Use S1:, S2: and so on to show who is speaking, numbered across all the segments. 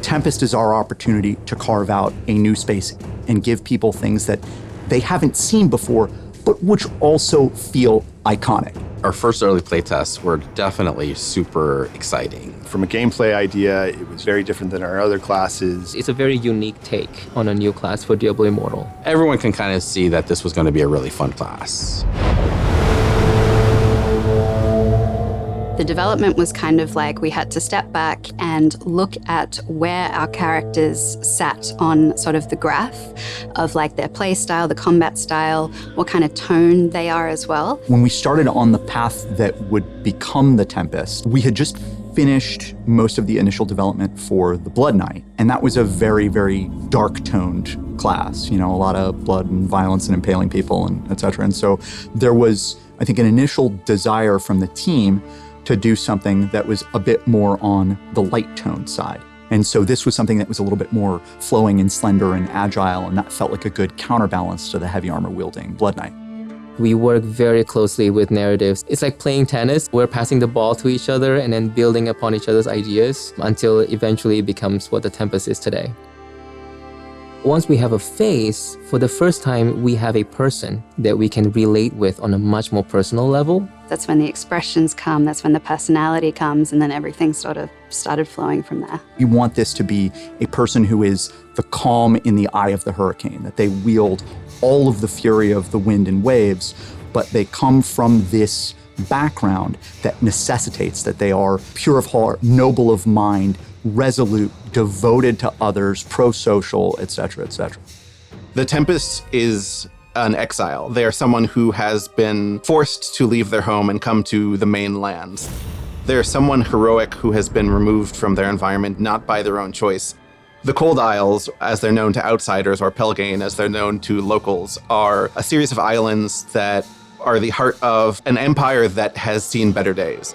S1: Tempest is our opportunity to carve out a new space and give people things that they haven't seen before, but which also feel iconic.
S2: Our first early playtests were definitely super exciting.
S3: From a gameplay idea, it was very different than our other classes.
S4: It's a very unique take on a new class for Diablo Immortal.
S2: Everyone can kind of see that this was going to be a really fun class.
S5: The development was kind of like we had to step back and look at where our characters sat on sort of the graph of like their play style, the combat style, what kind of tone they are as well.
S1: When we started on the path that would become the Tempest, we had just finished most of the initial development for the Blood Knight. And that was a very, very dark-toned class, you know, a lot of blood and violence and impaling people and et cetera. And so there was, I think, an initial desire from the team to do something that was a bit more on the light tone side. And so this was something that was a little bit more flowing and slender and agile, and that felt like a good counterbalance to the heavy armor wielding Blood Knight.
S4: We work very closely with narratives. It's like playing tennis. We're passing the ball to each other and then building upon each other's ideas until eventually it becomes what the Tempest is today. Once we have a face, for the first time, we have a person that we can relate with on a much more personal level.
S5: That's when the expressions come, that's when the personality comes, and then everything sort of started flowing from there.
S1: We want this to be a person who is the calm in the eye of the hurricane, that they wield all of the fury of the wind and waves, but they come from this background that necessitates that they are pure of heart, noble of mind, resolute, devoted to others, pro-social, et cetera, et cetera.
S6: The Tempest is an exile. They are someone who has been forced to leave their home and come to the mainlands. They are someone heroic who has been removed from their environment, not by their own choice. The Cold Isles, as they're known to outsiders, or Pelgain, as they're known to locals, are a series of islands that are the heart of an empire that has seen better days.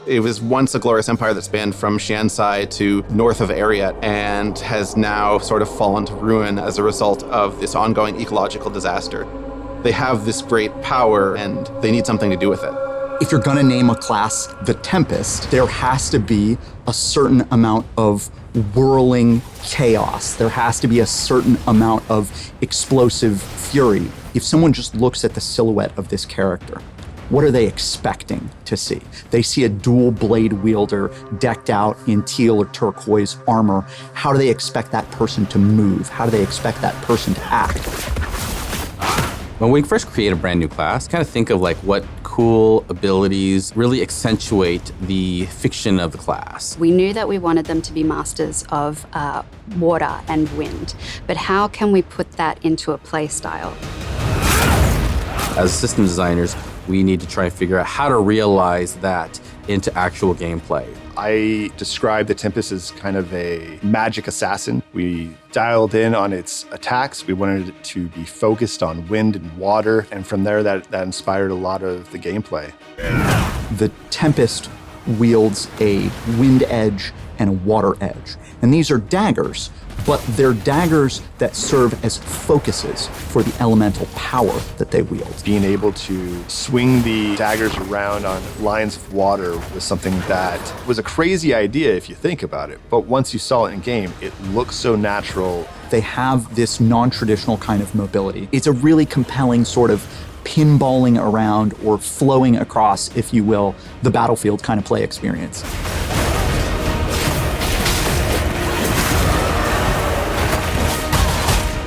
S6: It was once a glorious empire that spanned from Shansai to north of Ariat and has now sort of fallen to ruin as a result of this ongoing ecological disaster. They have this great power and they need something to do with it.
S1: If you're gonna name a class the Tempest, there has to be a certain amount of whirling chaos. There has to be a certain amount of explosive fury. If someone just looks at the silhouette of this character, what are they expecting to see? They see a dual blade wielder decked out in teal or turquoise armor. How do they expect that person to move? How do they expect that person to act?
S2: When we first create a brand new class, kind of think of like what cool abilities really accentuate the fiction of the class.
S5: We knew that we wanted them to be masters of water and wind, but how can we put that into a play style?
S2: As system designers, we need to try and figure out how to realize that into actual gameplay.
S3: I describe the Tempest as kind of a magic assassin. We dialed in on its attacks. We wanted it to be focused on wind and water, and from there that inspired a lot of the gameplay.
S1: The Tempest wields a wind edge and a water edge. And these are daggers, but they're daggers that serve as focuses for the elemental power that they wield.
S3: Being able to swing the daggers around on lines of water was something that was a crazy idea if you think about it. But once you saw it in game, it looks so natural.
S1: They have this non-traditional kind of mobility. It's a really compelling sort of pinballing around or flowing across, if you will, the battlefield kind of play experience.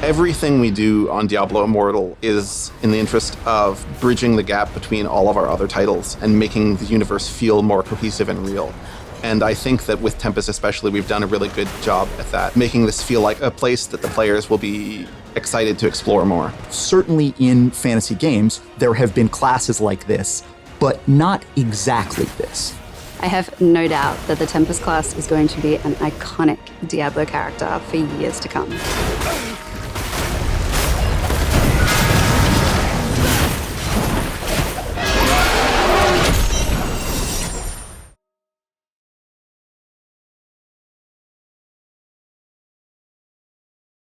S6: Everything we do on Diablo Immortal is in the interest of bridging the gap between all of our other titles and making the universe feel more cohesive and real. And I think that with Tempest especially, we've done a really good job at that, making this feel like a place that the players will be excited to explore more.
S1: Certainly in fantasy games, there have been classes like this, but not exactly this.
S5: I have no doubt that the Tempest class is going to be an iconic Diablo character for years to come.